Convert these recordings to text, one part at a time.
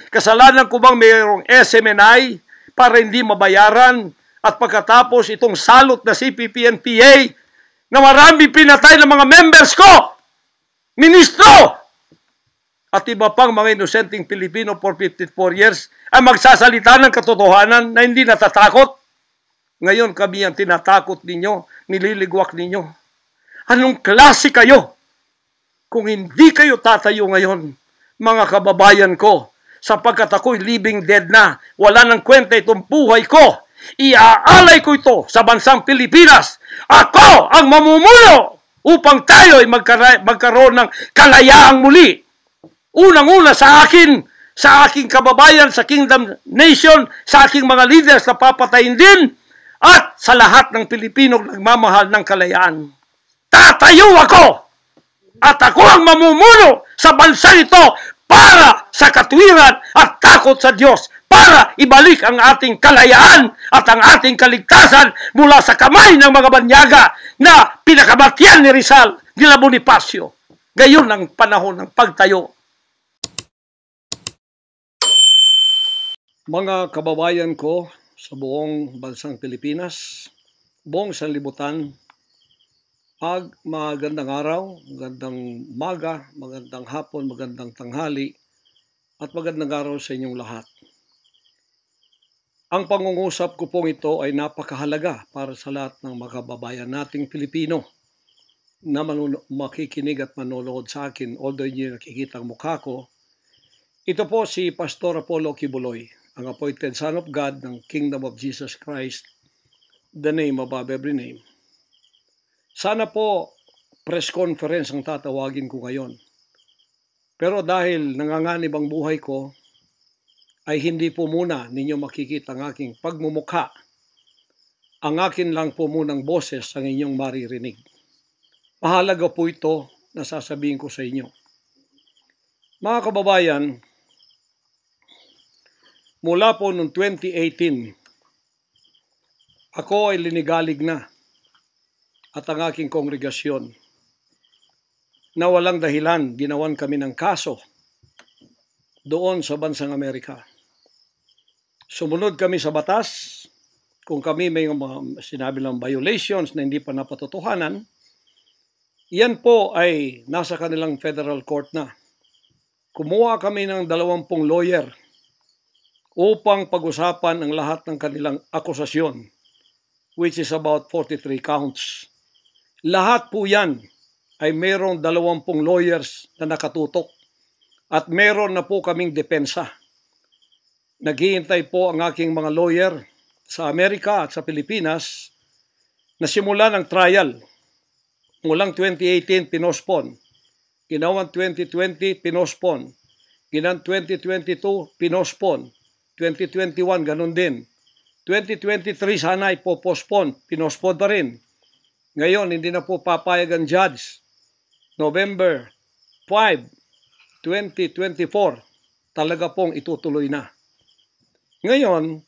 Kasalanan ko bang mayroong SMNI para hindi mabayaran? At pagkatapos itong salot na CPP-NPA na marami pinatay ng mga members ko, ministro, at iba pang mga inosenteng Pilipino for 54 years ay magsasalita ng katotohanan na hindi natatakot. Ngayon kami ang tinatakot ninyo, nililigwak ninyo. Anong klase kayo? Kung hindi kayo tatayo ngayon, mga kababayan ko, sapagkat ako'y living dead na, wala nang kwenta itong buhay ko, iaalay ko ito sa bansang Pilipinas. Ako ang mamumuno upang tayo ay magkaroon ng kalayaang muli. Unang-una sa akin, sa aking kababayan, sa Kingdom Nation, sa aking mga leaders na papatayin din, at sa lahat ng Pilipino nagmamahal ng kalayaan. Tatayo ako! At ako ang mamumuno sa bansa ito para sa katwiran at takot sa Diyos, para ibalik ang ating kalayaan at ang ating kaligtasan mula sa kamay ng mga banyaga na pinakamatyan ni Rizal, nila Bonifacio. Gayon ang panahon ng pagtayo. Mga kababayan ko sa buong bansang Pilipinas, buong sanlibutan, magandang araw, magandang umaga, magandang hapon, magandang tanghali, at magandang araw sa inyong lahat. Ang pangungusap ko pong ito ay napakahalaga para sa lahat ng mga kababayan nating Pilipino na makikinig at manonood sa akin, although hindi nakikita ang mukha ko. Ito po si Pastor Apollo Kibuloy, ang appointed Son of God ng Kingdom of Jesus Christ, the name above every name. Sana po press conference ang tatawagin ko ngayon. Pero dahil nanganganib ang buhay ko, ay hindi po muna ninyo makikita ang aking pagmumukha. Ang akin lang po munang boses ang inyong maririnig. Mahalaga po ito na sasabihin ko sa inyo. Mga kababayan, mula po noong 2018, ako ay linigalig na at ang aking kongregasyon na walang dahilan ginawan kami ng kaso doon sa bansang Amerika. Sumunod kami sa batas. Kung kami may mga sinabi lang violations na hindi pa napatotohanan, yan po ay nasa kanilang federal court na. Kumuha kami ng 20 lawyer upang pag-usapan ang lahat ng kanilang akusasyon, which is about 43 counts. Lahat po yan ay mayroong 20 lawyers na nakatutok at meron na po kaming depensa. Naghihintay po ang aking mga lawyer sa Amerika at sa Pilipinas na simula ng trial. Mulang 2018, pinospon. Ginawang 2020, pinospon. Ginawang 2022, pinospon. 2021, ganun din. 2023, sana ipopospon. Pinospon pa rin. Ngayon, hindi na po papayag ang judge. November 5, 2024, talaga pong itutuloy na. Ngayon,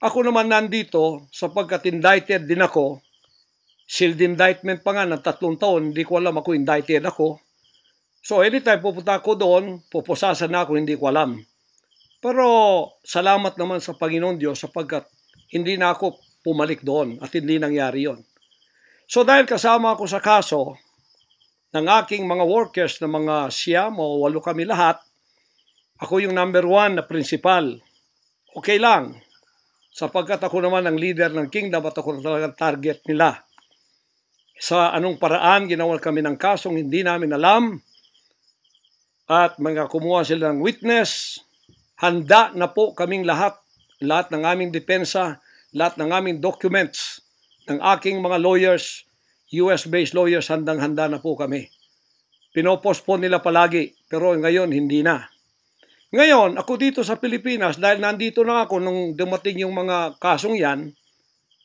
ako naman nandito sapagkat indicted din ako. Sealed indictment pa nga ng 3 taon, hindi ko alam ako indicted ako. So anytime pupunta ako doon, pupusasan na ako, hindi ko alam. Pero salamat naman sa Panginoon Diyos sapagkat hindi na ako pumalik doon at hindi nangyari yon. So dahil kasama ako sa kaso ng aking mga workers na mga 9 o 8 kami lahat, ako yung number 1 na principal. Okay lang, sapagkat ako naman ang leader ng kingdom at ako talagang target nila. Sa anong paraan ginawa kami ng kasong hindi namin alam at mga kumuha sila ng witness, handa na po kaming lahat ng aming depensa, lahat ng aming documents ng aking mga lawyers, US-based lawyers, handang-handa na po kami. Pinopospon nila palagi, pero ngayon hindi na. Ngayon, ako dito sa Pilipinas, dahil nandito na ako nung dumating yung mga kasong yan,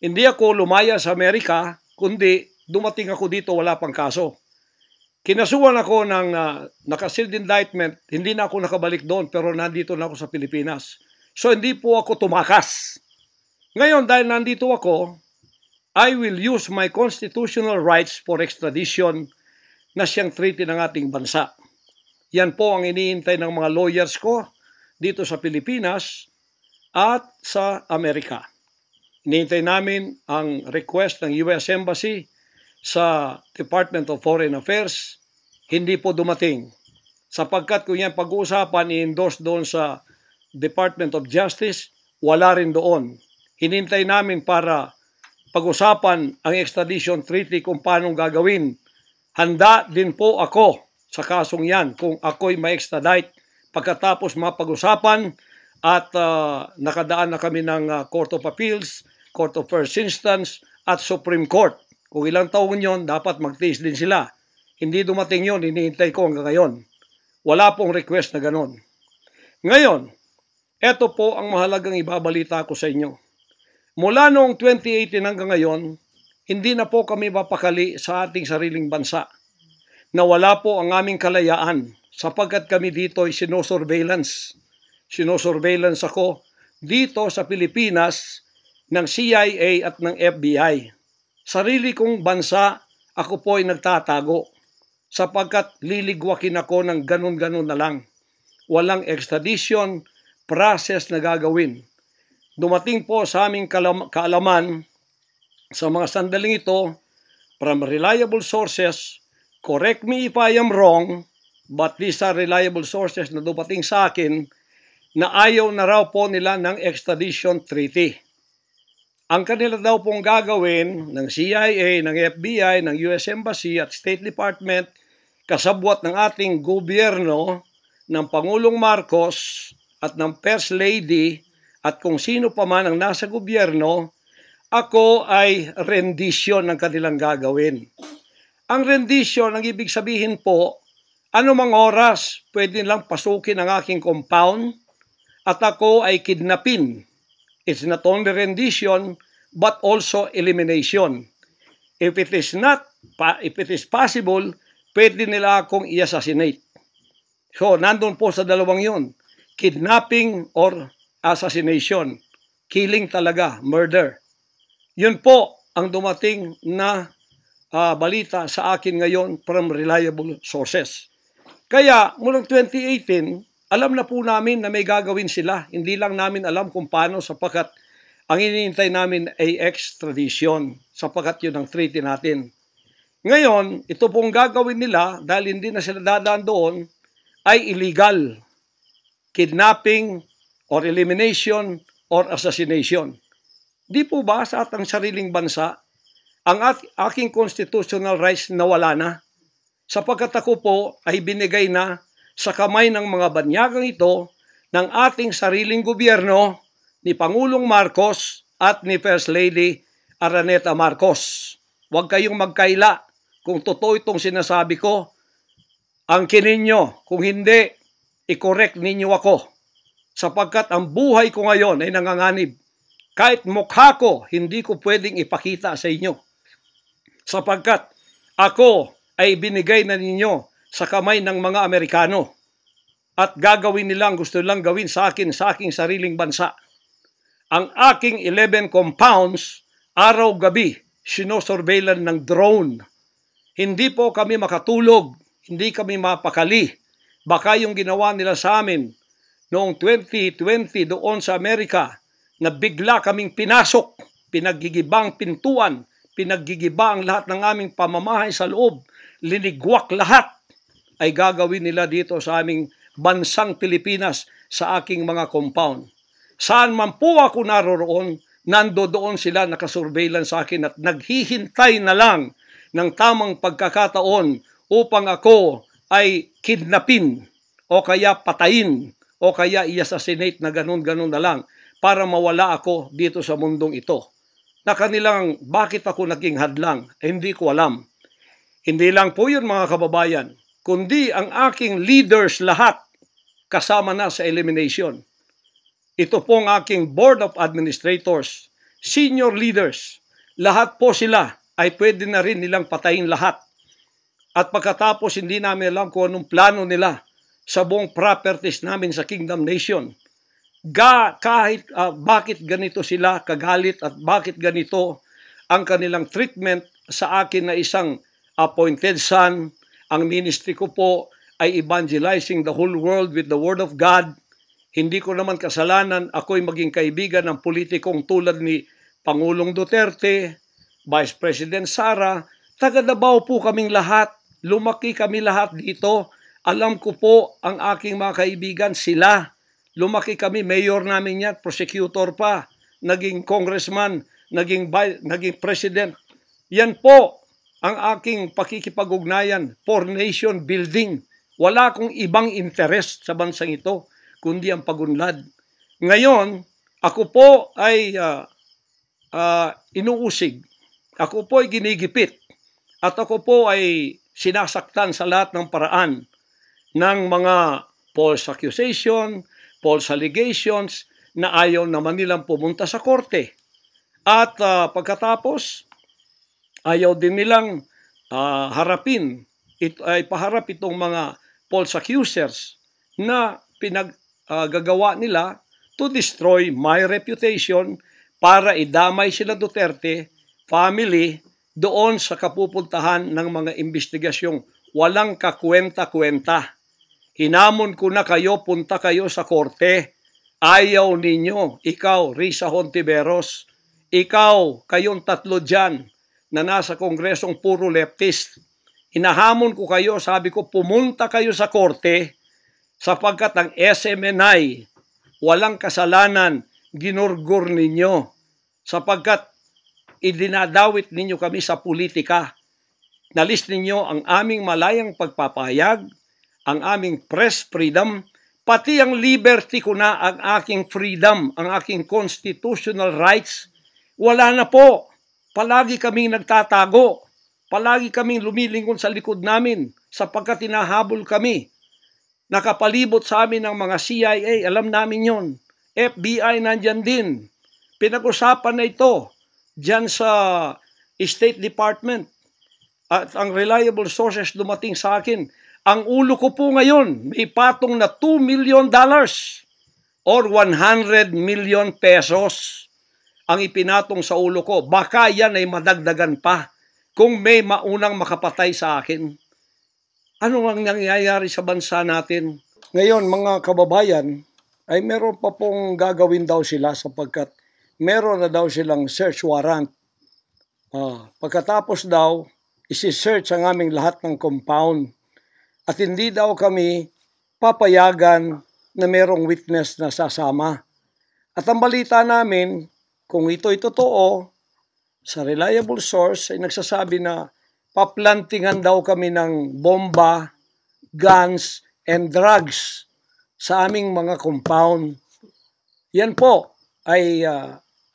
hindi ako lumaya sa Amerika, kundi dumating ako dito, wala pang kaso. Kinasuhan ako ng naka-sealed indictment, hindi na ako nakabalik doon, pero nandito na ako sa Pilipinas. So, hindi po ako tumakas. Ngayon, dahil nandito ako, I will use my constitutional rights for extradition na siyang treaty ng ating bansa. Yan po ang iniintay ng mga lawyers ko dito sa Pilipinas at sa Amerika. Hinihintay namin ang request ng US Embassy sa Department of Foreign Affairs. Hindi po dumating. Sapagkat kung yan pag-uusapan, i-endorse doon sa Department of Justice, wala rin doon. Hinihintay namin para pag-usapan ang extradition treaty kung paano gagawin. Handa din po ako sa kasong yan kung ako'y ma-extradite pagkatapos mapag-usapan at nakadaan na kami ng Court of Appeals, Court of First Instance at Supreme Court. Kung ilang taon yon, dapat magtiis din sila. Hindi dumating yon, hinihintay ko hanggang ngayon. Wala pong request na ganon. Ngayon, eto po ang mahalagang ibabalita ko sa inyo. Mula noong 2018 hanggang ngayon, hindi na po kami mapakali sa ating sariling bansa. Nawala po ang aming kalayaan sapagkat kami dito ay sinosurveillance. Sinosurveillance ako dito sa Pilipinas ng CIA at ng FBI. Sarili kong bansa, ako po ay nagtatago sapagkat liligwakin ako ng ganun-ganun na lang. Walang extradition process na gagawin. Dumating po sa aming kaalaman sa mga sandaling ito from reliable sources. Correct me if I am wrong, but these are reliable sources na dumating sa akin na ayaw na raw po nila ng extradition treaty. Ang kanila daw pong gagawin ng CIA, ng FBI, ng US Embassy at State Department, kasabwat ng ating gobyerno, ng Pangulong Marcos at ng First Lady at kung sino pa man ang nasa gobyerno, ako ay rendition ng kanilang gagawin. Ang rendition, ang ibig sabihin po, anumang oras pwede lang pasukin ang aking compound at ako ay kidnapin. It's not only rendition, but also elimination. If it is possible, pwede nila akong i-assassinate. So, nandun po sa dalawang yun. Kidnapping or assassination. Killing talaga, murder. Yun po ang dumating na balita sa akin ngayon from reliable sources. Kaya, mulang 2018, alam na po namin na may gagawin sila. Hindi lang namin alam kung paano sapagkat ang hinihintay namin ay extradition sapagkat yun ang treaty natin. Ngayon, ito pong gagawin nila dahil hindi na sila dadaan doon ay illegal. Kidnapping or elimination or assassination. Di po ba sa atang sariling bansa ang aking constitutional rights nawala na? Sapagkat ako po ay binigay na sa kamay ng mga banyagang ito ng ating sariling gobyerno ni Pangulong Marcos at ni First Lady Araneta Marcos. Huwag kayong magkaila kung totoo itong sinasabi ko. Angkinin nyo, kung hindi, i-correct ninyo ako. Sapagkat ang buhay ko ngayon ay nanganganib. Kahit mukha ko, hindi ko pwedeng ipakita sa inyo. Sapagkat ako ay binigay na ninyo sa kamay ng mga Amerikano. At gagawin nilang gusto lang gawin sa akin sa aking sariling bansa. Ang aking 11 compounds, araw-gabi, sinosurveillan ng drone. Hindi po kami makatulog, hindi kami mapakali. Baka yung ginawa nila sa amin noong 2020 doon sa Amerika na bigla kaming pinasok, pinaggigibang pintuan, pinaggigiba ang lahat ng aming pamamahay sa loob, linigwak lahat, ay gagawin nila dito sa aming bansang Pilipinas sa aking mga compound. Saan man po ako naroroon, nandoon sila nakasurveillance sa akin at naghihintay na lang ng tamang pagkakataon upang ako ay kidnapin o kaya patayin o kaya i-assassinate na ganun-ganun na lang para mawala ako dito sa mundong ito. Na kanilang bakit ako naging hadlang, hindi ko alam. Hindi lang po yun mga kababayan, kundi ang aking leaders lahat kasama na sa elimination. Ito pong aking Board of Administrators, senior leaders, lahat po sila ay pwede na rin nilang patayin lahat. At pagkatapos hindi namin alam kung anong plano nila sa buong properties namin sa Kingdom Nation. Bakit ganito sila kagalit at bakit ganito ang kanilang treatment sa akin na isang appointed son. Ang ministry ko po ay evangelizing the whole world with the Word of God. Hindi ko naman kasalanan ako'y maging kaibigan ng politikong tulad ni Pangulong Duterte, Vice President Sara. Taga Davao po kaming lahat. Lumaki kami lahat dito. Alam ko po ang aking mga kaibigan, sila. Lumaki kami, mayor namin yan, prosecutor pa, naging congressman, naging president. Yan po ang aking pakikipag-ugnayan for nation building. Wala akong ibang interest sa bansang ito, kundi ang pagunlad. Ngayon, ako po ay inuusig. Ako po ay ginigipit. At ako po ay sinasaktan sa lahat ng paraan ng mga false accusation, false allegations na ayaw naman nilang pumunta sa korte. At pagkatapos, ayaw din nilang ipaharap itong mga false accusers na gagawa nila to destroy my reputation para idamay sila Duterte family doon sa kapupuntahan ng mga investigasyong walang kakwenta-kwenta. Hinamon ko na kayo, punta kayo sa korte. Ayaw ninyo, ikaw, Risa Hontiveros, ikaw, kayong tatlo dyan na nasa kongresong puro leftist. Hinahamon ko kayo, sabi ko, pumunta kayo sa korte sapagkat ang SMNI, walang kasalanan, ginurgur ninyo sapagkat idinadawit ninyo kami sa politika. Nalis ninyo ang aming malayang pagpapahayag, ang aming press freedom, pati ang liberty ko na, ang aking freedom, ang aking constitutional rights. Wala na po. Palagi kaming nagtatago. Palagi kaming lumilingon sa likod namin sapagkat hinahabol kami. Nakapalibot sa amin ng mga CIA, alam namin yon. FBI nandyan din. Pinag-usapan na ito dyan sa State Department. At ang reliable sources dumating sa akin. Ang ulo ko po ngayon, may patong na $2 million or 100 million pesos ang ipinatong sa ulo ko. Baka yan ay madagdagan pa kung may maunang makapatay sa akin. Ano ang nangyayari sa bansa natin? Ngayon, mga kababayan, ay meron pa pong gagawin daw sila sapagkat meron na daw silang search warrant. Pagkatapos daw, isi-search ang aming lahat ng compound. At hindi daw kami papayagan na merong witness na sasama. At ang balita namin, kung ito'y totoo, sa reliable source ay nagsasabi na paplantingan daw kami ng bomba, guns, and drugs sa aming mga compound. Yan po ay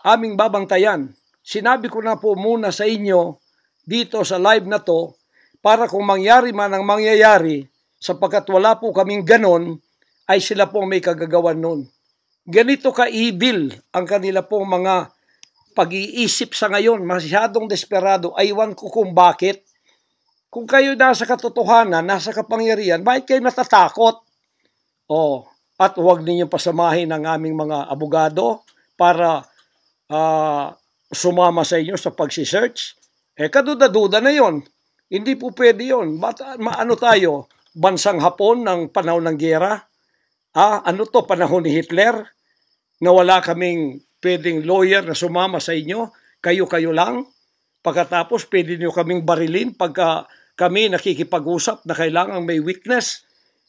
aming babantayan. Sinabi ko na po muna sa inyo dito sa live na to para kung mangyari man ang mangyayari sapagkat wala po kaming ganon ay sila po may kagagawan nun. Ganito ka-evil ang kanila pong mga pag-iisip sa ngayon, masyadong desperado. Aywan ko kung bakit. Kung kayo nasa katotohanan, nasa kapangyarihan, bakit kayo natatakot? At huwag ninyong pasamahin ang aming mga abogado para sumama sa inyo sa pagsisearch. Kaduda-duda na yon. Hindi po pwede yon. Ano tayo? Bansang Hapon ng panahon ng giyera? Ano to? Panahon ni Hitler? Na wala kaming pwedeng lawyer na sumama sa inyo, kayo-kayo lang. Pagkatapos, pwede nyo kaming barilin pagka kami nakikipag-usap na kailangan may witness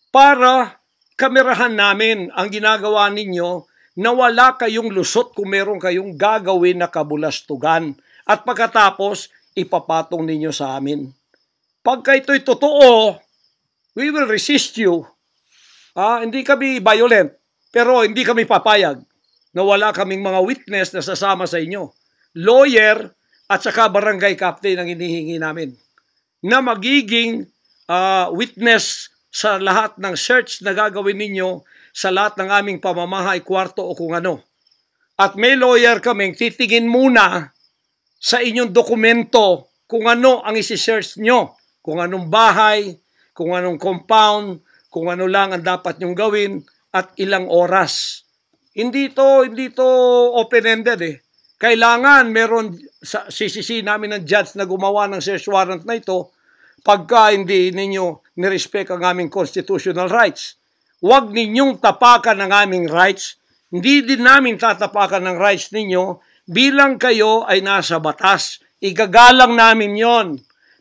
para kamerahan namin ang ginagawa ninyo na wala kayong lusot kung meron kayong gagawin na kabulastugan. At pagkatapos, ipapatong ninyo sa amin. Pagka ito'y totoo, we will resist you. Hindi kami violent, pero hindi kami papayag na wala kaming mga witness na sasama sa inyo. Lawyer at saka barangay captain ang hinihingi namin na magiging witness sa lahat ng search na gagawin ninyo sa lahat ng aming pamamahay, kwarto o kung ano. At may lawyer kaming titingin muna sa inyong dokumento kung ano ang isi-search nyo, kung anong bahay, kung anong compound, kung ano lang ang dapat nyong gawin at ilang oras. Hindi to open-ended eh. Kailangan meron sisisi namin ng judge na gumawa ng search warrant na ito pagka hindi ninyo nirespect ang aming constitutional rights. Huwag ninyong tapakan ang aming rights. Hindi din namin tatapakan ng rights ninyo bilang kayo ay nasa batas. Igagalang namin yon.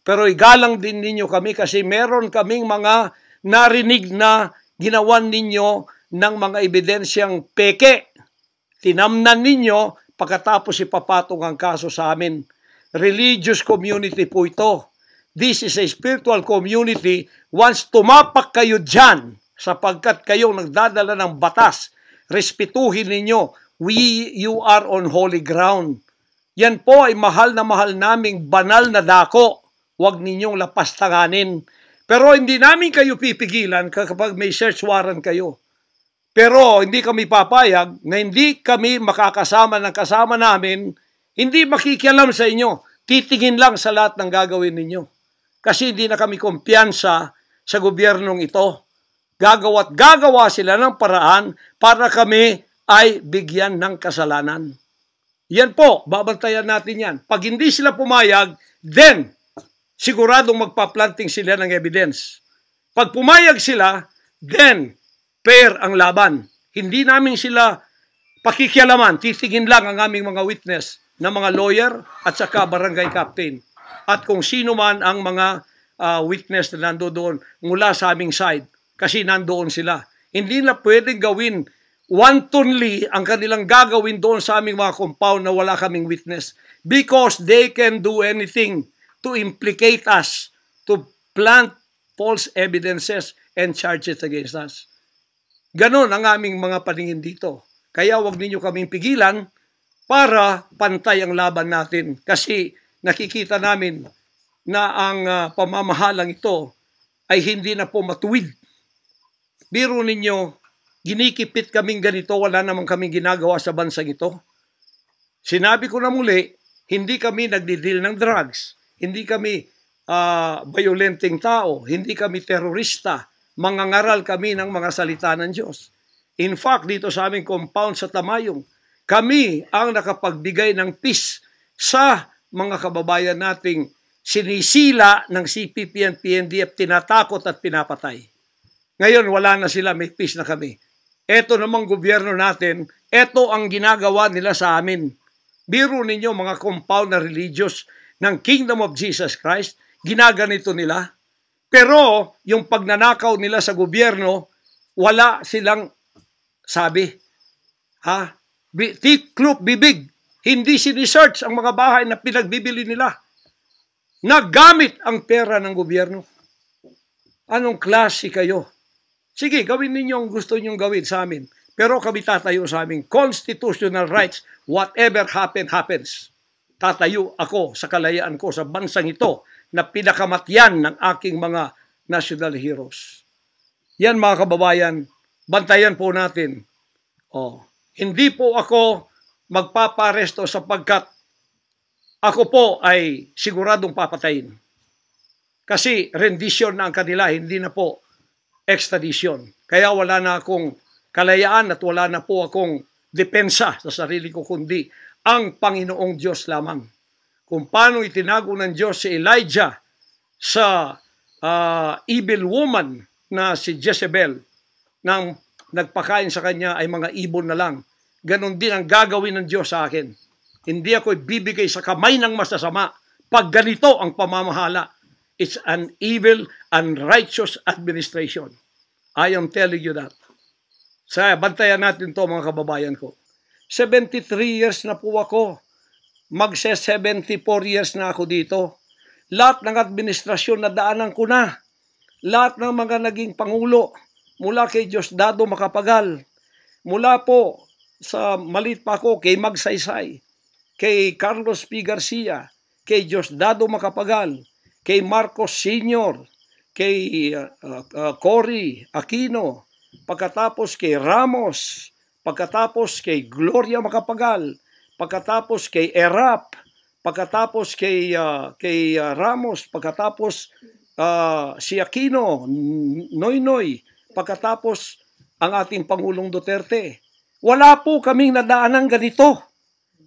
Pero igalang din ninyo kami kasi meron kaming mga narinig na ginawan ninyo ng mga ebidensyang peke. Tinamnan ninyo pagkatapos ipapatong ang kaso sa amin. Religious community po ito. This is a spiritual community. Once tumapak kayo dyan, sapagkat kayong nagdadala ng batas, respetuhin ninyo, you are on holy ground. Yan po ay mahal na mahal naming banal na dako. Huwag ninyong lapastanganin. Pero hindi namin kayo pipigilan kapag may search warrant kayo. Pero hindi kami papayag na hindi kami makakasama ng kasama namin, hindi makikialam sa inyo. Titingin lang sa lahat ng gagawin ninyo. Kasi hindi na kami kumpiyansa sa gobyernong ito. Gagawa sila ng paraan para kami ay bigyan ng kasalanan. Yan po, babantayan natin yan. Pag hindi sila pumayag, then siguradong magpa-planting sila ng evidence. Pag pumayag sila, then fair ang laban. Hindi namin sila pakikialaman. Titingin lang ang aming mga witness na mga lawyer at saka barangay captain. At kung sino man ang mga witness na nandoon mula sa aming side. Kasi nandoon sila. Hindi na pwedeng gawin wantonly ang kanilang gagawin doon sa aming mga compound na wala kaming witness. Because they can do anything to implicate us, to plant false evidences and charges against us. Ganon ang aming mga paningin dito. Kaya wag ninyo kaming pigilan para pantay ang laban natin. Kasi nakikita namin na ang pamamahalang ito ay hindi na po matuwid. Biro ninyo, ginikipit kaming ganito, wala namang kaming ginagawa sa bansang ito. Sinabi ko na muli, hindi kami nagdidil ng drugs, hindi kami violenting tao, hindi kami terorista, mangangaral kami ng mga salita ng Diyos. In fact, dito sa aming compound sa Tamayong, kami ang nakapagbigay ng peace sa mga kababayan nating sinisila ng CPP and PNDF, tinatakot at pinapatay. Ngayon, wala na sila, may peace na kami. Ito namang gobyerno natin, ito ang ginagawa nila sa amin. Biro ninyo mga compound na religious ng Kingdom of Jesus Christ, ginaganito nila. Pero yung pagnanakaw nila sa gobyerno, wala silang sabi. Tiklop bibig. Hindi sinisearch ang mga bahay na pinagbibili nila. Nagamit ang pera ng gobyerno. Anong klase kayo? Sige, gawin ninyo ang gusto nyong gawin sa amin. Pero kami tatayo sa aming constitutional rights. Whatever happens. Tatayo ako sa kalayaan ko sa bansang ito na pinakamatyan ng aking mga national heroes. Yan mga kababayan, bantayan po natin. Hindi po ako magpaparesto sapagkat ako po ay siguradong papatayin. Kasi rendition na ang kanila, hindi na po extradition. Kaya wala na akong kalayaan at wala na po akong depensa sa sarili ko, kundi ang Panginoong Diyos lamang. Kung paano itinago ng Diyos si Elijah sa evil woman na si Jezebel, nang nagpakain sa kanya ay mga ibon na lang. Ganon din ang gagawin ng Diyos sa akin. Hindi ako ibibigay sa kamay ng masasama pag ganito ang pamamahala. It's an evil, unrighteous administration. I am telling you that. Bantayan natin to mga kababayan ko. 73 years na po ako. Magse-74 years na ako dito. Lahat ng administrasyon na daanan ko na. Lahat ng mga naging pangulo. Mula kay Diosdado Macapagal. Mula po sa maliit pa ako kay Magsaysay. Kay Carlos P. Garcia. Kay Diosdado Macapagal. Kay Marcos Sr., kay Cory Aquino, pagkatapos kay Ramos, pagkatapos kay Gloria Macapagal, pagkatapos kay Erap, pagkatapos kay Ramos, pagkatapos si Aquino, Noynoy, pagkatapos ang ating Pangulong Duterte. Wala po kaming nadaanan ganito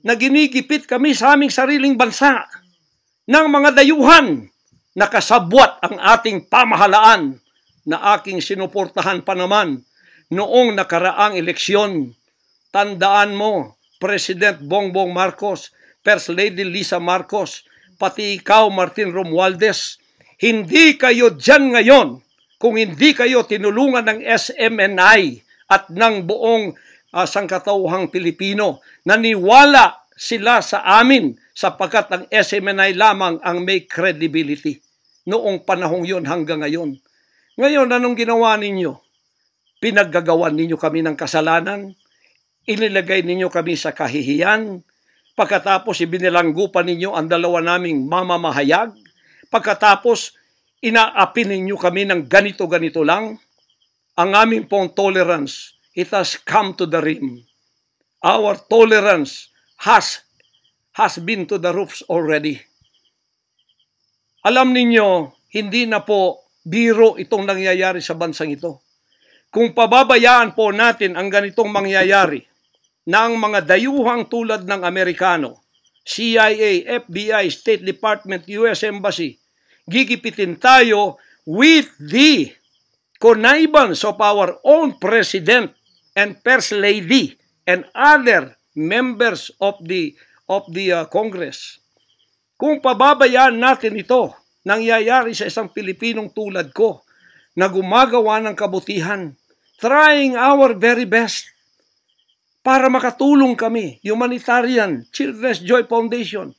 na ginigipit kami sa aming sariling bansa ng mga dayuhan. Nakasabwat ang ating pamahalaan na aking sinuportahan pa naman noong nakaraang eleksyon. Tandaan mo, President Bongbong Marcos, First Lady Lisa Marcos, pati ikaw, Martin Romualdez, hindi kayo dyan ngayon kung hindi kayo tinulungan ng SMNI at ng buong sangkatauhang Pilipino. Naniwala sila sa amin sapagkat ang SMNI lamang ang may credibility noong panahong yon hanggang ngayon. Ngayon, anong ginawa ninyo? Pinaggagawan ninyo kami ng kasalanan, inilagay ninyo kami sa kahihiyan, pagkatapos ibinilanggo pa ninyo ang dalawa naming mamamahayag, pagkatapos inaapi ninyo kami ng ganito-ganito lang, ang aming pong tolerance, it has come to the rim. Our tolerance has been to the roofs already. Alam ninyo, hindi na po biro itong nangyayari sa bansang ito. Kung pababayaan po natin ang ganitong mangyayari ng mga dayuhang tulad ng Amerikano, CIA, FBI, State Department, US Embassy, gigipitin tayo with the connivance of our own President and First Lady and other members of the Congress. Kung pababayaan natin ito, nangyayari sa isang Pilipinong tulad ko na gumagawa ng kabutihan, trying our very best para makatulong kami, humanitarian, Children's Joy Foundation,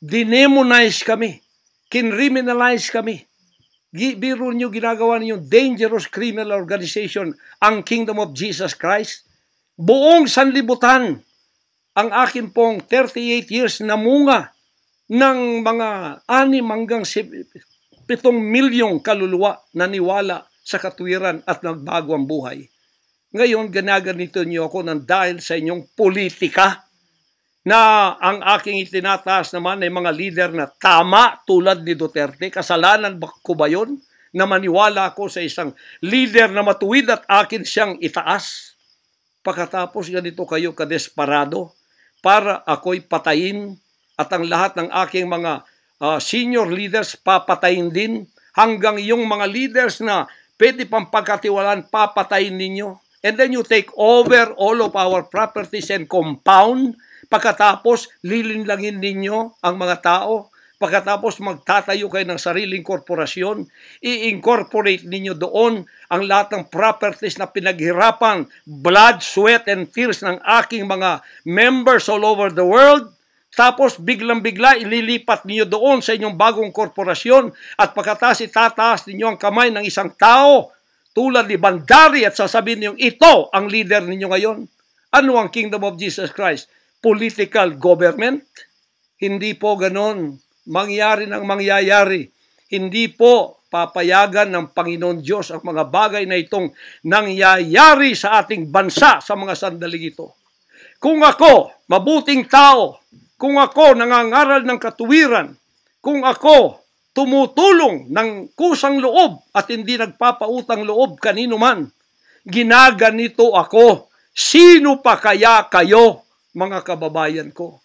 dinemonize kami, kinriminalize kami. Biro nyo ginagawa ninyo dangerous criminal organization, ang Kingdom of Jesus Christ. Buong sanlibutan, ang akin pong 38 years na munga ng mga 6 hanggang 7 milyong kaluluwa na niwala sa katwiran at nagbago ang buhay. Ngayon, ginaganito niyo ako ng dahil sa inyong politika na ang aking itinataas naman ay mga leader na tama tulad ni Duterte. Kasalanan ko ba yun na maniwala ako sa isang leader na matuwid at akin siyang itaas? Pagkatapos ganito kayo kadesperado para ako'y patayin at ang lahat ng aking mga senior leaders papatayin din hanggang yung mga leaders na pwede pang pagkatiwalaan papatayin ninyo. And then you take over all of our properties and compound. Pagkatapos lilinlangin ninyo ang mga tao. Pagkatapos magtatayo kayo ng sariling korporasyon, i-incorporate ninyo doon ang lahat ng properties na pinaghirapan, blood, sweat, and tears ng aking mga members all over the world. Tapos biglang-bigla ililipat ninyo doon sa inyong bagong korporasyon at pagkatapos itataas ninyo ang kamay ng isang tao tulad ni Bandari at sasabihin niyo, ito ang leader ninyo ngayon. Ano ang Kingdom of Jesus Christ? Political government? Hindi po ganon. Mangyari ng mangyayari. Hindi po papayagan ng Panginoon Diyos ang mga bagay na itong nangyayari sa ating bansa sa mga sandaling ito. Kung ako, mabuting tao, kung ako nangangaral ng katuwiran, kung ako tumutulong ng kusang loob at hindi nagpapautang loob kanino man, ginaganito ako. Sino pa kaya kayo, mga kababayan ko?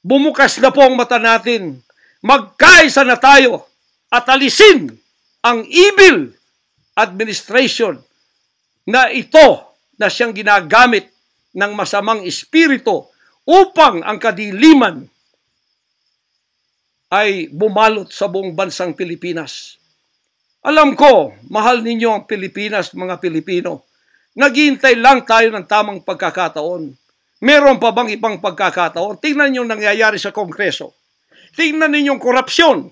Bumukas na po ang mata natin. Magkaisa na tayo at alisin ang evil administration na ito na siyang ginagamit ng masamang espiritu upang ang kadiliman ay bumalot sa buong bansang Pilipinas. Alam ko, mahal ninyo ang Pilipinas, mga Pilipino. Naghihintay lang tayo ng tamang pagkakataon. Meron pa bang ibang pagkakataon? Tingnan niyo nangyayari sa Kongreso. Tingnan ninyong korupsyon.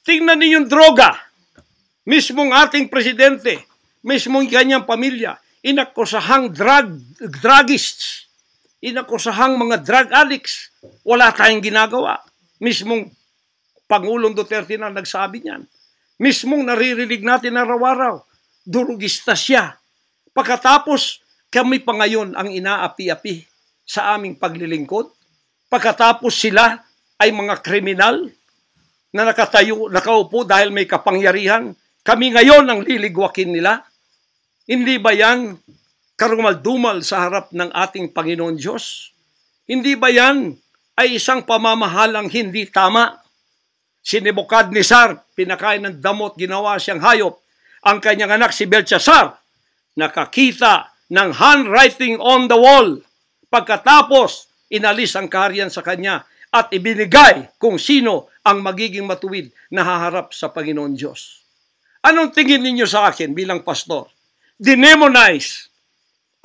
Tingnan ninyong droga. Mismong ating presidente, mismong kanyang pamilya, inakusahang druggists, inakusahang mga drug addicts. Wala tayong ginagawa. Mismong Pangulong Duterte na nagsabi niyan. Mismong naririnig natin araw-araw, durugista siya. Pagkatapos, kami pa ngayon ang inaapi-api sa aming paglilingkod. Pagkatapos sila ay mga kriminal na nakaupo dahil may kapangyarihan. Kami ngayon ang liligwakin nila. Hindi ba yan karumal-dumal sa harap ng ating Panginoon Diyos? Hindi ba yan ay isang pamamahalang hindi tama? Si Nebukadnezar, pinakain ng damot, ginawa siyang hayop. Ang kanyang anak si Belshazzar, nakakita ng handwriting on the wall. Pagkatapos, inalis ang kaharian sa kanya at ibinigay kung sino ang magiging matuwid na haharap sa Panginoon Diyos. Anong tingin ninyo sa akin bilang pastor? Dinemonize.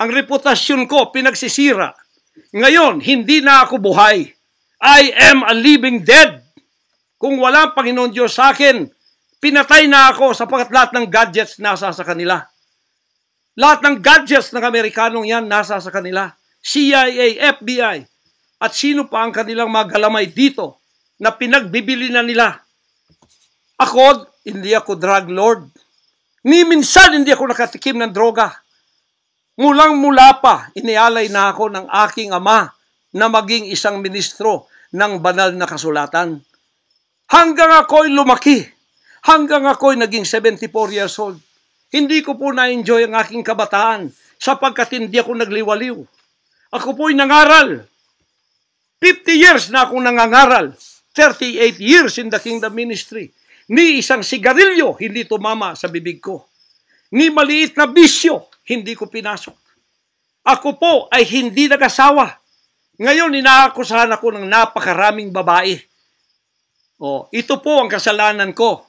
Ang reputasyon ko pinagsisira. Ngayon, hindi na ako buhay. I am a living dead. Kung wala ang Panginoon Diyos sa akin, pinatay na ako sapagkat lahat ng gadgets nasa sa kanila. Lahat ng gadgets ng Amerikanong yan nasa sa kanila. CIA, FBI, at sino pa ang kanilang mga galamay dito na pinagbibili na nila. Ako, hindi ako drug lord. Ni minsan hindi ako nakatikim ng droga. Mulang-mula pa, inialay na ako ng aking ama na maging isang ministro ng banal na kasulatan. Hanggang ako'y lumaki, hanggang ako'y naging 74 years old, hindi ko po na-enjoy ang aking kabataan sapagkat hindi ako nagliwaliw. Ako po'y nangaral. 50 years na akong nangangaral. 38 years in the kingdom ministry. Ni isang sigarilyo, hindi tumama sa bibig ko. Ni maliit na bisyo, hindi ko pinasok. Ako po ay hindi nag-asawa. Ngayon, inaakusahan ako ng napakaraming babae. Ito po ang kasalanan ko.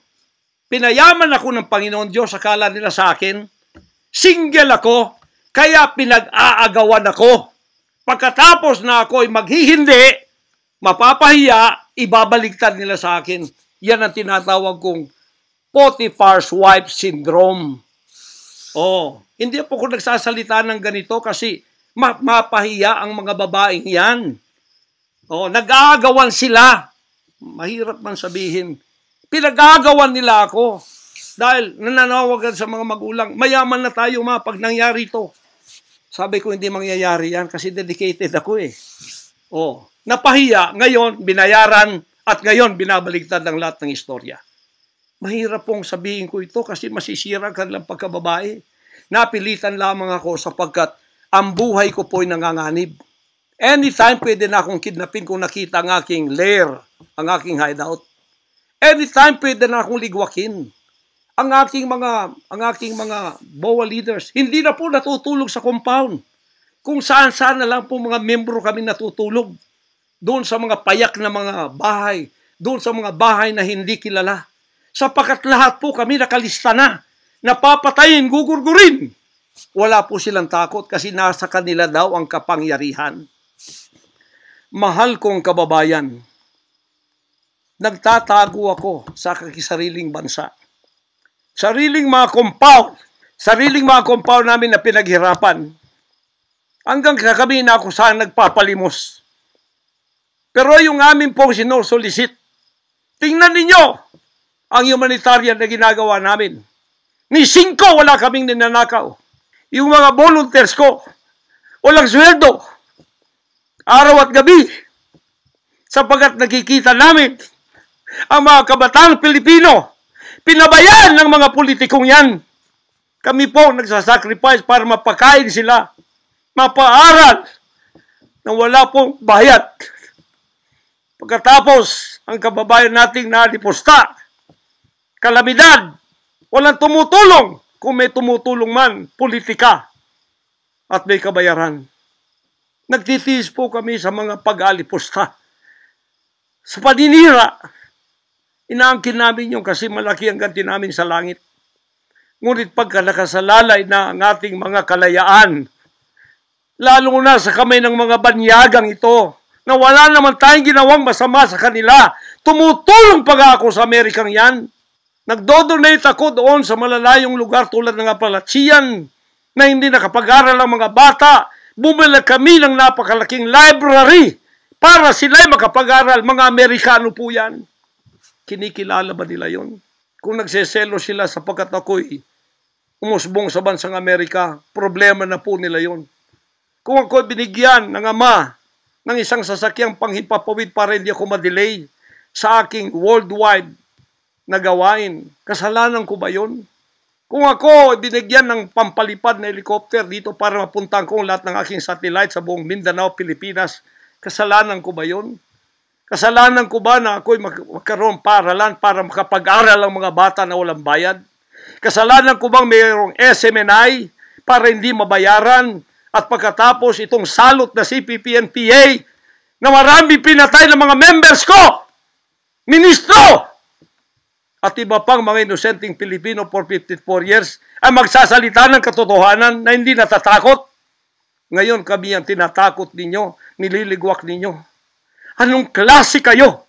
Pinayaman ako ng Panginoon Diyos, akala nila sa akin. Single ako, kaya pinag-aagawan ako. Pagkatapos na ako ay maghihindi, mapapahiya, ibabaliktad nila sa akin. Yan ang tinatawag kong Potiphar's wife syndrome. Hindi po ako nagsasalita ng ganito kasi mapahiya ang mga babaeng yan. Nag-aagawan sila. Mahirap man sabihin. Pinag-aagawan nila ako. Dahil nananawagan sa mga magulang, mayaman na tayo pag nangyari ito. Sabi ko, hindi mangyayari yan kasi dedicated ako eh. Napahiya, ngayon binayaran at ngayon binabaligtad ang lahat ng istorya. Mahirap pong sabihin ko ito kasi masisira ang kanilang pagkababae. Napilitan lamang ako sapagkat ang buhay ko po'y nanganganib. Anytime pwede na akong kidnapin kung nakita ang aking lair, ang aking hideout. Anytime pwede na akong ligwakin. Ang aking mga BOA leaders, hindi na po natutulog sa compound. Kung saan-saan na lang po mga membro kami natutulog. Doon sa mga payak na mga bahay, doon sa mga bahay na hindi kilala. Sapagkat lahat po kami nakalista na, napapatayin, gugurgurin. Wala po silang takot kasi nasa kanila daw ang kapangyarihan. Mahal kong kababayan, nagtatago ako sa kakisariling bansa. Sariling mga compound namin na pinaghirapan. Hanggang kami na ako saan nagpapalimos. Pero yung amin pong sinusulisit, tingnan ninyo ang humanitarian na ginagawa namin. Ni 5 wala kaming ninanakaw. Yung mga volunteers ko, walang sweldo. Araw at gabi. Sapagkat nakikita namin ang mga kabataang Pilipino pinabayaan ng mga politikong yan. Kami po nagsasacrifice para mapakain sila, mapaaral na wala pong bayad. Pagkatapos, ang kababayan nating nalipusta, kalamidad, walang tumutulong. Kung may tumutulong man, politika at may kabayaran. Nagtitiis po kami sa mga pag-alipusta. Sa paninira, inaangkin namin yung kasi malaki ang ganti namin sa langit. Ngunit pagka nakasalalay na ang ating mga kalayaan, lalo na sa kamay ng mga banyagang ito, na wala naman tayong ginawang masama sa kanila, tumutulong pa ako sa Amerikang yan. Nagdodonate ako doon sa malalayong lugar tulad ng Apalachian, na hindi nakapag-aral ang mga bata. Bumili kami ng napakalaking library para sila'y makapag-aral. Mga Amerikano po yan. Kinikilala ba nila yon? Kung nagseselo sila sapagkat ako'y umusbong sa bansang Amerika, problema na po nila yon. Kung ako'y binigyan ng ama ng isang sasakyang panghipapawid para hindi ako madelay sa aking worldwide na gawain, kasalanan ko ba yon? Kung ako binigyan ng pampalipad na helicopter dito para mapuntahan ko lahat ng aking satellite sa buong Mindanao, Pilipinas, kasalanan ko ba yon? Kasalanan ko ba na ako'y magkaroon paaralan para makapag-aral ang mga bata na walang bayad? Kasalanan ko bang mayroong SMNI para hindi mabayaran. At pagkatapos itong salot na CPP-NPA na marami pinatay ng mga members ko, ministro, at iba pang mga inosenteng Pilipino for 54 years ay magsasalita ng katotohanan na hindi natatakot. Ngayon kami ang tinatakot ninyo, nililigwak ninyo. Anong klase kayo?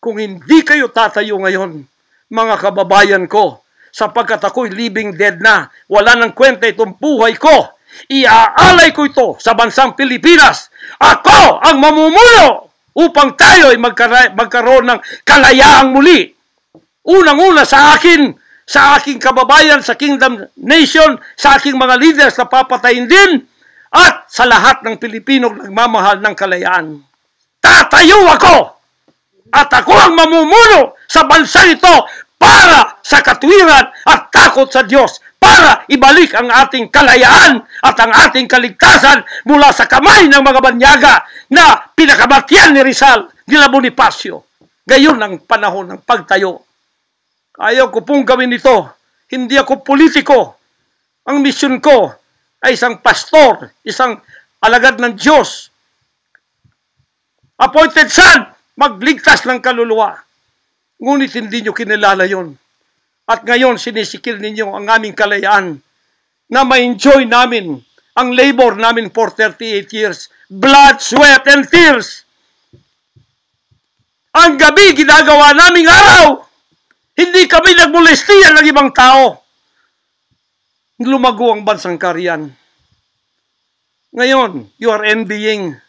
Kung hindi kayo tatayo ngayon, mga kababayan ko, sapagkat ako'y living dead na, wala nang kwenta itong buhay ko, iaalay ko ito sa bansang Pilipinas. Ako ang mamumuno upang tayo ay magkaroon ng kalayaang muli. Unang-una sa akin, sa aking kababayan, sa Kingdom Nation, sa aking mga leaders na papatayin din, at sa lahat ng Pilipino nagmamahal ng kalayaan. Tatayo ako! At ako ang mamumuno sa bansa ito para sa katwiran at takot sa Diyos, para ibalik ang ating kalayaan at ang ating kaligtasan mula sa kamay ng mga banyaga na pinakabatyan ni Rizal, nila Bonifacio. Gayon ang panahon ng pagtayo. Ayaw ko pong gawin ito. Hindi ako politiko. Ang misyon ko ay isang pastor, isang alagad ng Diyos. Appointed son, magligtas ng kaluluwa. Ngunit hindi nyo kinilala yon. At ngayon, sinisikil ninyo ang aming kalayaan na ma-enjoy namin ang labor namin for 38 years. Blood, sweat, and tears. Ang gabi, ginagawa naming araw. Hindi kami nagmolestiyan ng ibang tao. Lumago ang bansang Kariyan. Ngayon, you are envying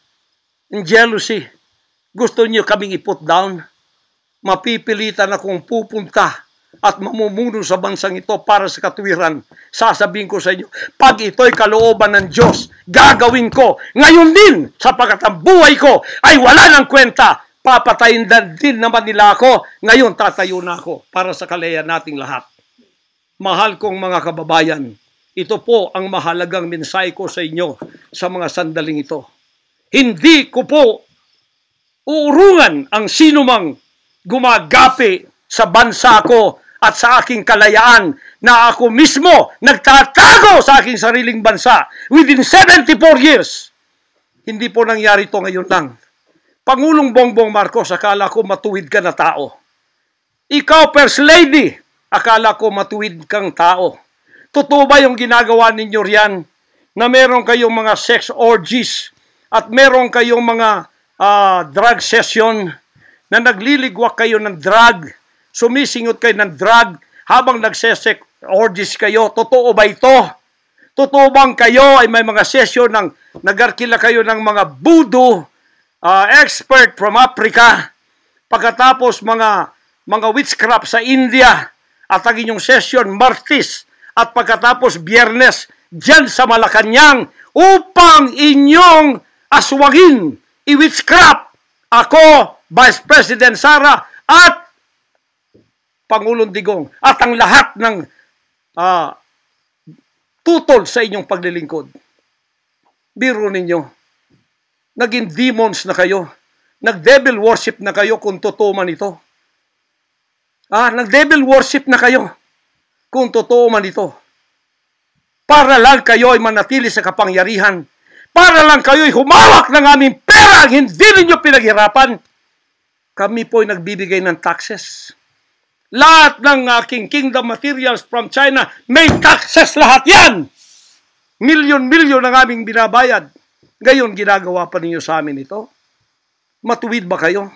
and jealousy. Gusto niyo kaming i-put down. Mapipilitan akong pupunta at mamumuno sa bansang ito para sa katwiran. Sasabihin ko sa inyo, pag ito'y kalooban ng Diyos, gagawin ko. Ngayon din, sapagkat ang buhay ko ay wala ng kwenta. Papatayin din naman nila ako. Ngayon, tatayo na ako para sa kalayaan nating lahat. Mahal kong mga kababayan, ito po ang mahalagang mensahe ko sa inyo sa mga sandaling ito. Hindi ko po uurungan ang sinumang gumagapi sa bansa ko at sa aking kalayaan na ako mismo nagtatago sa aking sariling bansa within 74 years. Hindi po nangyari ito ngayon lang. Pangulong Bongbong Marcos, akala ko matuwid ka na tao. Ikaw, First Lady, akala ko matuwid kang tao. Totoo ba yung ginagawa ninyo riyan na meron kayong mga sex orgies at meron kayong mga drug session na nagliligwak kayo ng drug, sumisingot kayo ng drug habang nagsesex orgies kayo? Totoo ba ito? Totoo bang kayo ay may mga session ng nagarkila kayo ng mga voodoo expert from Africa, pagkatapos mga witchcraft sa India, at ang inyong session Martes, at pagkatapos Biyernes dyan sa Malacanang upang inyong aswagin, i-witchcraft ako, Vice President Sara, at Pangulong Digong, at ang lahat ng tutol sa inyong paglilingkod. Biro ninyo, naging demons na kayo. Nag-devil worship na kayo kung totoo man ito. Nag-devil worship na kayo kung totoo man ito. Para lang kayo ay manatili sa kapangyarihan. Para lang kayo ay humawak ng aming pera ang hindi ninyo pinaghirapan. Kami po ay nagbibigay ng taxes. Lahat ng aking kingdom materials from China, may taxes lahat yan. Milyon-milyon ang aming binabayad. Gayon, ginagawa pa ninyo sa amin ito? Matuwid ba kayo?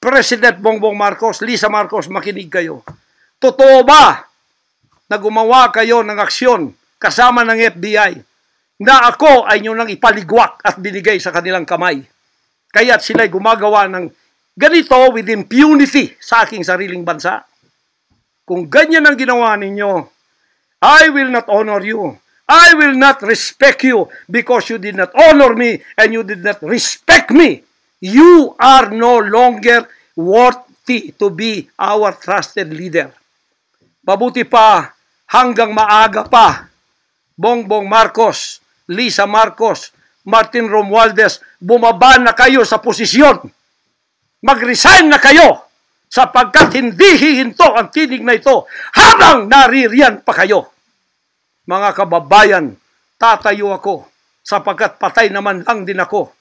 President Bongbong Marcos, Lisa Marcos, makinig kayo. Totoo ba na gumawa kayo ng aksyon kasama ng FBI na ako ay nyo nang ipaligwak at binigay sa kanilang kamay? Kaya't sila'y gumagawa ng ganito with impunity sa aking sariling bansa. Kung ganyan ang ginawa ninyo, I will not honor you. I will not respect you because you did not honor me and you did not respect me. You are no longer worthy to be our trusted leader. Mabuti pa, hanggang maaga pa, Bongbong Marcos, Lisa Marcos, Martin Romualdez, bumaba na kayo sa posisyon. Mag-resign na kayo sapagkat hindi hihinto ang tinig na ito habang naririyan pa kayo. Mga kababayan, tatayo ako sapagkat patay naman lang din ako.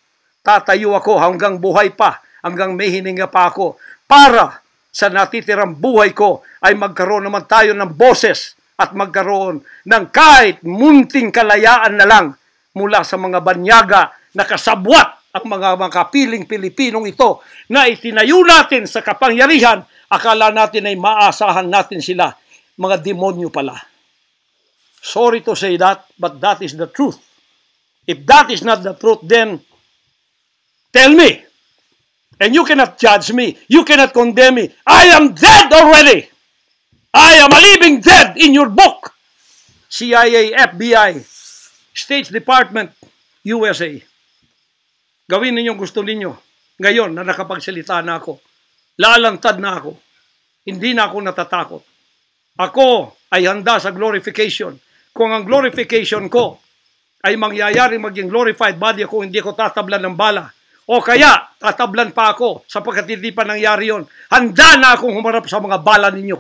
Tatayo ako hanggang buhay pa, hanggang may hininga pa ako para sa natitirang buhay ko ay magkaroon naman tayo ng boses at magkaroon ng kahit munting kalayaan na lang mula sa mga banyaga na kasabwat ang mga makapiling Pilipinong ito na itinayo natin sa kapangyarihan. Akala natin ay maasahan natin sila. Mga demonyo pala. Sorry to say that, but that is the truth. If that is not the truth, then tell me. And you cannot judge me. You cannot condemn me. I am dead already. I am a living dead in your book. CIA, FBI, State Department, USA. Gawin ninyong gusto ninyo. Ngayon na nakapagsalita na ako, lalantad na ako. Hindi na ako natatakot. Ako ay handa sa glorification. Kung ang glorification ko ay mangyayari maging glorified body ako, hindi ko tatablan ng bala. O kaya, tatablan pa ako sapagkat hindi pa nangyari yon. Handa na akong humarap sa mga bala ninyo.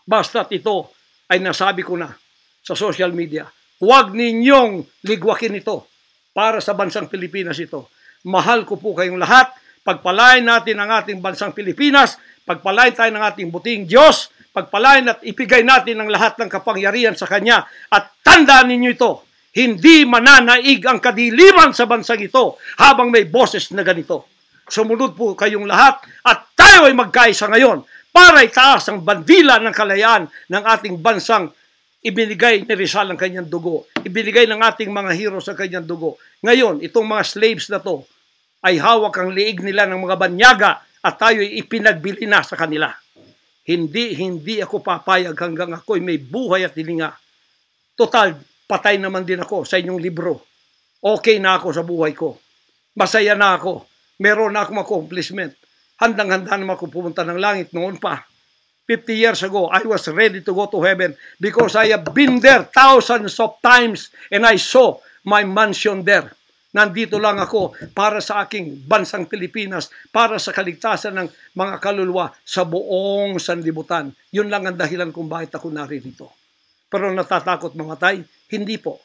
Basta't ito ay nasabi ko na sa social media. Huwag ninyong ligwakin ito para sa bansang Pilipinas ito. Mahal ko po kayong lahat. Pagpalain natin ang ating bansang Pilipinas. Pagpalain tayo ng ating buting Diyos. Pagpalain at ipigay natin ang lahat ng kapangyarihan sa Kanya. At tandaan ninyo ito, hindi mananaig ang kadiliman sa bansang ito habang may boses na ganito. Sumunod po kayong lahat at tayo ay magkaisa ngayon para itaas ang bandila ng kalayaan ng ating bansang ibinigay ni Rizal ang kanyang dugo. Ibinigay ng ating mga heroes ang kanyang dugo. Ngayon, itong mga slaves na to ay hawak ang liig nila ng mga banyaga at tayo ay ipinagbili na sa kanila. Hindi ako papayag hanggang ako'y may buhay at hilinga. Total, patay naman din ako sa inyong libro. Okay na ako sa buhay ko. Masaya na ako. Meron na akong accomplishment. Handang-handa naman ako pumunta ng langit noon pa. 50 years ago, I was ready to go to heaven because I have been there thousands of times and I saw my mansion there. Nandito lang ako para sa aking bansang Pilipinas, para sa kaligtasan ng mga kaluluwa sa buong sanlibutan. Yun lang ang dahilan kung bakit ako naririto. Pero natatakot mamatay? Hindi po.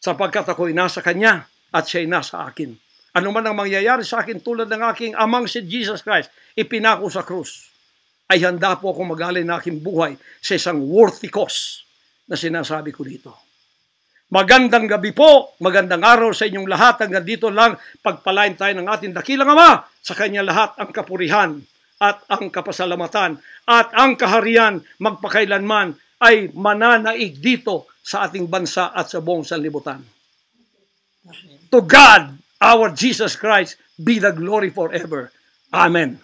Sapagkat ako'y nasa Kanya at siya'y nasa akin. Ano man ang mangyayari sa akin tulad ng aking amang si Jesus Christ, ipinako sa krus, ay handa po akong mag-alay ng aking buhay sa isang worthy cause na sinasabi ko dito. Magandang gabi po, magandang araw sa inyong lahat. Hanggang dito lang, pagpalain tayo ng ating dakilang Ama. Sa Kanya lahat ang kapurihan at ang kapasalamatan at ang kaharian magpakailanman ay mananaig dito sa ating bansa at sa buong sanlibutan. To God, our Jesus Christ, be the glory forever. Amen.